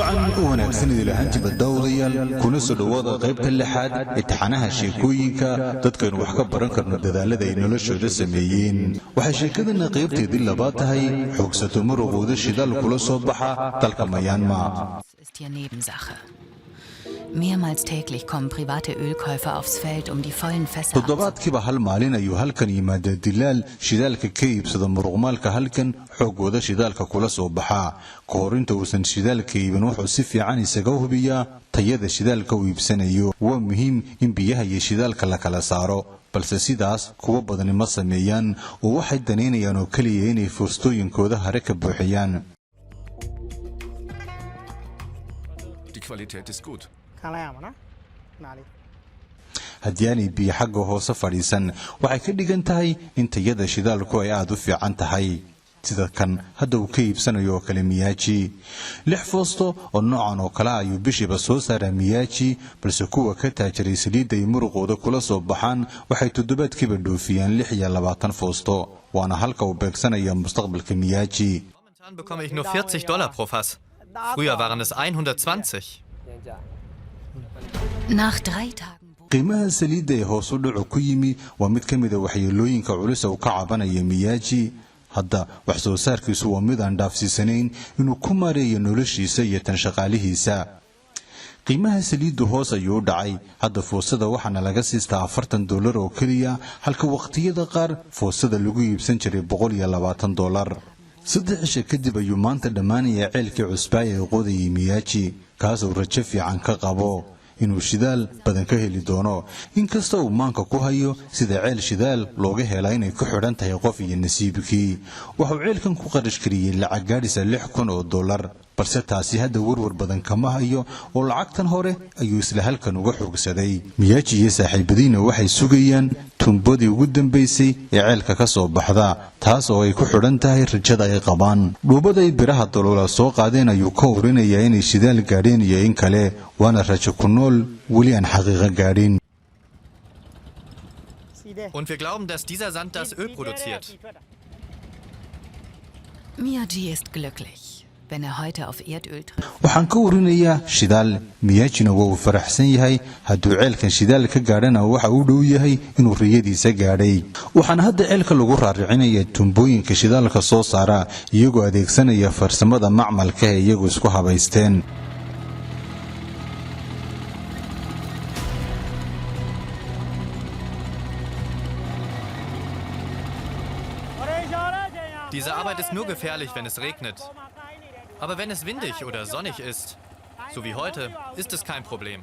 wacan u wanaagsan ilahanti badawdayaal kuna soo dhawaada qaybta lixaad imtixaanaha sheekooyinka dadkaynu wax ka baran karno dadaalada ay noloshooda sameeyeen waxa sheekadana qaybteedii labaad tahay xoogsato muruqooda shidaal kula soo baxa dalka Myanmar. Mehrmals täglich kommen private Ölkäufer aufs Feld, um die vollen Fässer toddobaadkiiba hal maalin ayuu halkan yimaada dilaal shidaalka ka iibsada muruqmaalka halkan xoogooda shidaalka kula soo baxa ka hor inta uusan shidaalka iibin wuxuu si fiican isaga hubiyaa tayada shidaalka uu iibsanayo waa muhiim in biyaha iyo shidaalka la kala saaro balse sidaas kuwa badan ma sameeyaan oo waxay daneynayaan oo kaliya inay fuustooyinkooda hare ka buuxiyaan. Die Qualität ist gut. haddii aanay biyo xagga hoose fadhiisan waxay ka dhigan tahay in tayada shidaalku ay aad u fiican tahay sida kan hadda uu ka iibsanayo oo kale Miyaaji 6 foosto oo noocan oo kale ayuu bishiiba soo saaraa Miyaaji balse kuwa ka taajiray saliidda ay muruqooda kula soo baxaan waxay toddobaadkiiba dhoofiyaan 26 foosto waana halka uu beegsanaya mustaqbalka Miyaaji. Momentan bekomme ich nur $40 pro Fass. Früher waren es 120. Nach 3 Tagen qiimaha saliidda ee hoos u dhaco ku yimi waa mid ka mid ah waxyeelooyinka culus oo ka cabanaya Miyaaji hadda wax soo saarkiisu waa mid aan dhaafsiisanayn inuu ku maareeyo noloshiisa iyo tan shaqaalihiisa. qiimaha saliiddu hoos ayuu dhacay hadda foosada waxaana laga siistaa $40 oo kaliya halka waqtiyada qaar foosada lagu iibsan jiray $120. 3 cisho kadib ayuu maanta dhammaanaya ceelkii cusbaa ee qodayay Miyaaji kaasoo rajo fiican ka qabo inuu shidaal badan ka heli doono inkasta uu maanka ku hayo sida ceel shidaal looga helaa inay ku xidhan tahay qof iyo nasiibkii wuxuu ceelkan ku qarash kariyay lacag gaadhisa $6,000 balse taasi hadda warwar badan kama hayo oo lacagtan hore ayuu isla halkan uga xoogsaday. Miyaaji iyo saaxiibadiina waxay sugayaan tumbadii ugu dambeysay ee ceelka ka soo baxda taas oo ay ku xidhan tahay rajada ay qabaan. dhuubaday biraha dalola soo qaadeen ayuu ka urinayaa inay shidaal gaadheen iyo in kale waana rajo ku nool weli aan xaqiiqo gaadhin. Und wir glauben, dass dieser Sand das Öl produziert. Miyaaji ist glücklich, wenn heute auf Erdöl trifft. waxaan ka urinayaa shidaal Miyaajina waa uu faraxsan yahay hadduu ceelkan shidaal ka gaadhana waxa uu dhow yahay inuu riyadiisa gaadhay waxaan hadda ceelka lagu raaricinayaa tumbooyinka shidaalka soo saara iyagoo adeegsanaya farsamada macmalka ee iyagu isku habaysteen. Diese Arbeit ist nur gefährlich, wenn es regnet. Aber wenn es windig oder sonnig ist, so wie heute, ist es kein Problem.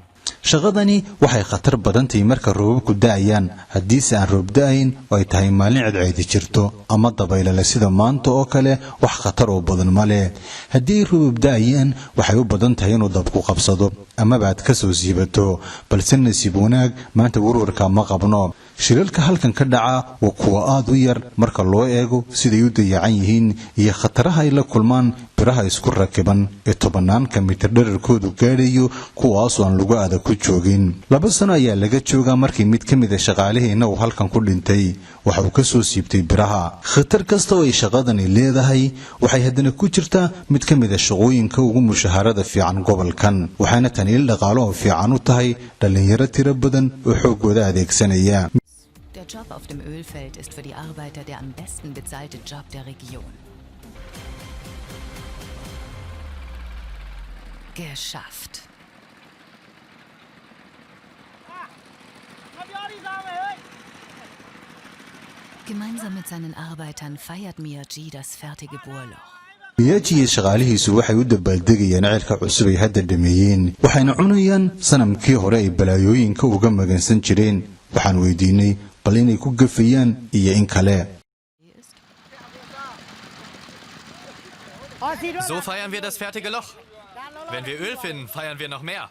shaqadani waxay khatar badan tahay marka roobabku da'ayaan haddii aan roob da'ayn oo ay tahay maalin cadceedi jirto ama dabaylo sida maanta oo kale wax khatar oo badan ma leh haddii roob da'ayaan waxay u badan tahay inuu dabku qabsado ama baad ka soo siibato balse nasiib wanaag maanta warwarka ma qabno. shilalka halkan ka dhaca waa kuwa aad u yar marka loo eego siday u dayacan yihiin iyo khataraha ay la kulmaan biraha isku rakiban ee 10 mitir dhererkoodu gaadhayo kuwaas oo aan lagu adag ku joogin. 2 sano ayaa laga joogaa markii mid ka mid ah shaqaalaheena uu halkan ku dhintay waxa uu ka soo siibtay biraha. khatar kasta oo ay shaqadani leedahay waxay haddana ku jirtaa mid ka mid ah shaqooyinka ugu mushaharada fiican gobolkan waxaana tan il dhaqaale oo fiican u tahay dhalinyaro tiro badan oo xoogooda adeegsanaya. Der Job auf dem Ölfeld ist für die Arbeiter der am besten bezahlte Job der Region. Geschafft. Gemeinsam mit seinen Arbeitern feiert Miyaaji das fertige Bohrloch. Miyaaji iyo shaqaalihiisu waxay u dabaaldegayaan ceelka cusub ay hadda dhameeyeen waxayna cunayaan sanamkii hore ay balaayooyinka uga magansan jireen waxaan weydiinay bal inay ku gafayaan iyo in kale. So feiern wir das fertige Loch. Wenn wir Öl finden, feiern wir noch mehr.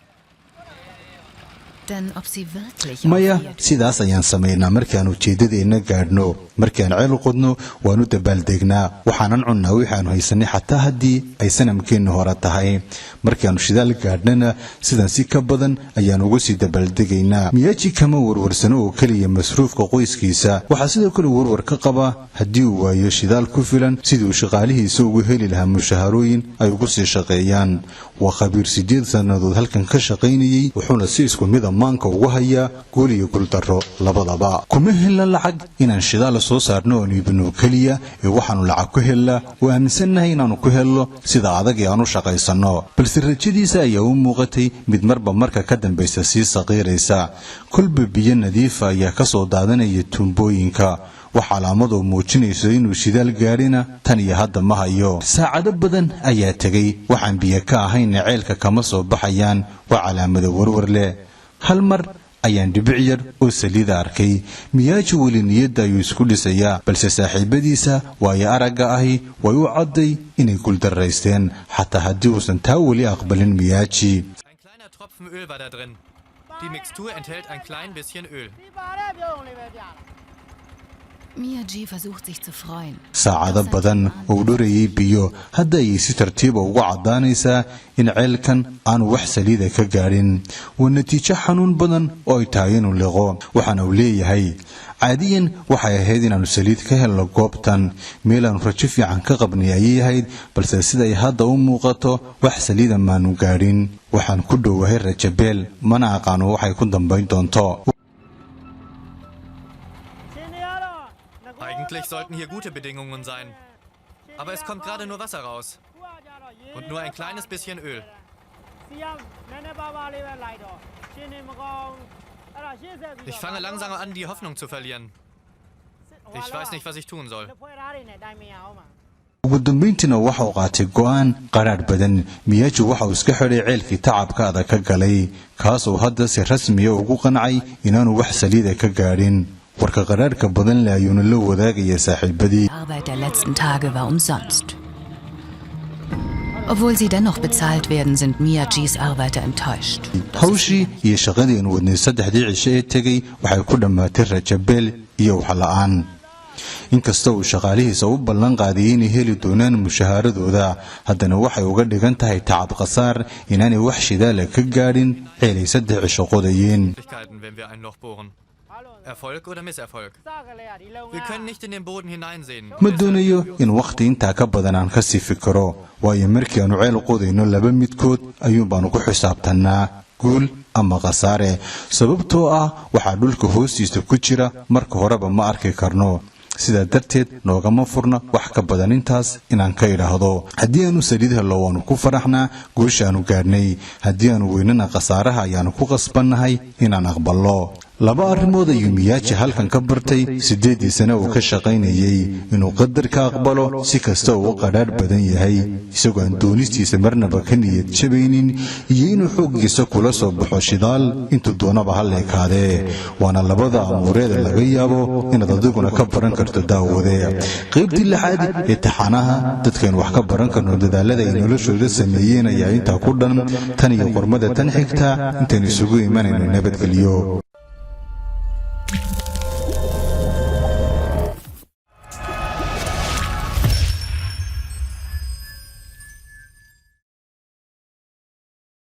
Denn ob sie wirklich maya sidaas ayaan sameynaa markaan ujeedadeena gaadhno markaan ceel qodno waanu dabaaldegnaa waxaanan cunnaa waxaanu haysanay xataa haddii ay sanamkeenna hore tahay markaanu shidaal gaadhnana sidan si ka badan ayaan uga sii dabaaldegaynaa. Miyaaji kama warwarsano oo kaliya masruufka qoyskiisa waxaa sidoo kale warwar ka qaba haddii uu waayo shidaal ku filan sidii uu shaqaalihiisa ugu heli lahaa mushaharooyin ay ugu sii shaqeeyaan waa khabiir 8 sannadood halkan ka shaqaynayay wuxuuna si isku mid ammaanka ugu hayaa guul iyo guuldarro labadaba kuma hela lacag inaan shidaal soo saarno oo iibino kaliya ee waxaanu lacag ku helaa oo aaminsanahay inaanu ku helo sida adag ee aanu shaqaysano balse rajadiisa ayaa u muuqatay mid marba marka ka dambaysa si saqiiraysa kulba biyo nadiif ah ayaa ka soo daadanaya tuumbooyinka wax calaamado muujinayso inuu shidaal gaarina tan iyo hadda ma hayo saacado badan ayaa tagay waxaan biyo ka ahayn ceelka kama soo baxayaan waa calaamado warwar leh hal mar ayaan dhibic yar oo saliida arkay Miyaaji weli niyadda ayuu isku dhisayaa balse saaxiibadiisa waayo aragga ahi way u cadday inay guuldarraysteen xataa haddii uusan taa weli aqbalin Miyaaji. Ein kleiner Tropfen Öl war da drin. Die Mixtur enthält ein klein bisschen Öl. Miyaaji versucht sich zu freuen. saacado badan oo dhurayay biyo hadda ay si tartiib ah ugu cadaanaysaa in ceelkan aan wax saliida ka gaarin waa natiijo xanuun badan oo ay tahay inuu liqo waxaana uu leeyahay caadiyan waxay ahayd inaanu saliid ka helno goobtan meelaan rajo fiican ka qabnay ayay ahayd balse sida ay hadda u muuqato wax saliida maanu gaarin waxaan ku dhowahay rajabeel mana aqaano waxay ku dambayn doonto. Eigentlich sollten hier gute Bedingungen sein. Aber es kommt gerade nur Wasser raus. Und nur ein kleines bisschen Öl. Ich fange langsam an, die Hoffnung zu verlieren. Ich weiß nicht, was ich tun soll. ugu dambeyntiina waxa uu qaatay go'aan qaraar badan Miyaaji waxa uu iska xidhay ceelkii tacabka adag ka galay kaasoo hadda si rasmi ah ugu qancay inaanu wax saliida ka gaarin warka qaraarka badan la ayuuna la wadaagaya saaxiibadii. Die Arbeit der letzten Tage war umsonst. Obwohl sie dennoch bezahlt werden, sind Miyaajis Arbeiter enttäuscht. hawshii iyo shaqadii aan wadnay 3 cisho ee tagay waxay ku dhamaatay rajabeel iyo wax la'aan inkastoo uu shaqaalihiisa u ballan qaaday inay heli doonaan mushahaaradooda haddana waxay uga dhigan tahay tacab qasaar inaanay wax shidaal ka gaadhin ceelay 3 cisho qodayeen. Wenn wir ein Loch bohren. Erfolg oder Misserfolg? Wir können nicht in den Boden hineinsehen. ma doonayo in waqti intaa ka badan aan ka sii fikiro waayo markii aanu ceel qodayno laba midkood ayuun baanu ku xisaabtanaa guul ama qasaare sababtoo ah waxaa dhulka hoostiisa ku jira marka horeba ma arki karno sidaa darteed noogama furna wax ka badan intaas inaan ka idhaahdo haddii aanu saliid hello waanu ku faraxnaa guushaanu gaadhnay haddii aanu weynana qasaaraha ayaanu ku qasbannahay inaan aqballo laba arrimood ayuu Miyaaji halkan ka bartay 8 sano uu ka shaqaynayay inuu qadarka aqbalo si kasta uu qadhaadh badan yahay isagoo aan doonistiisa marnaba ka niyad jabaynin iyo inuu xooggiisa kula soo baxo shidaal intuu doonaba ha leekaadee waana labada amuureeda laga yaabo inaad adiguna ka baran karto daawade qaybtii lixaad ee taxanaha dadkan wax ka baran karno dadaalada ay noloshooda sameeyeen ayaa intaa ku dhan tan iyo qormada tan xigta intaan isugu imanayno nabadgelyo.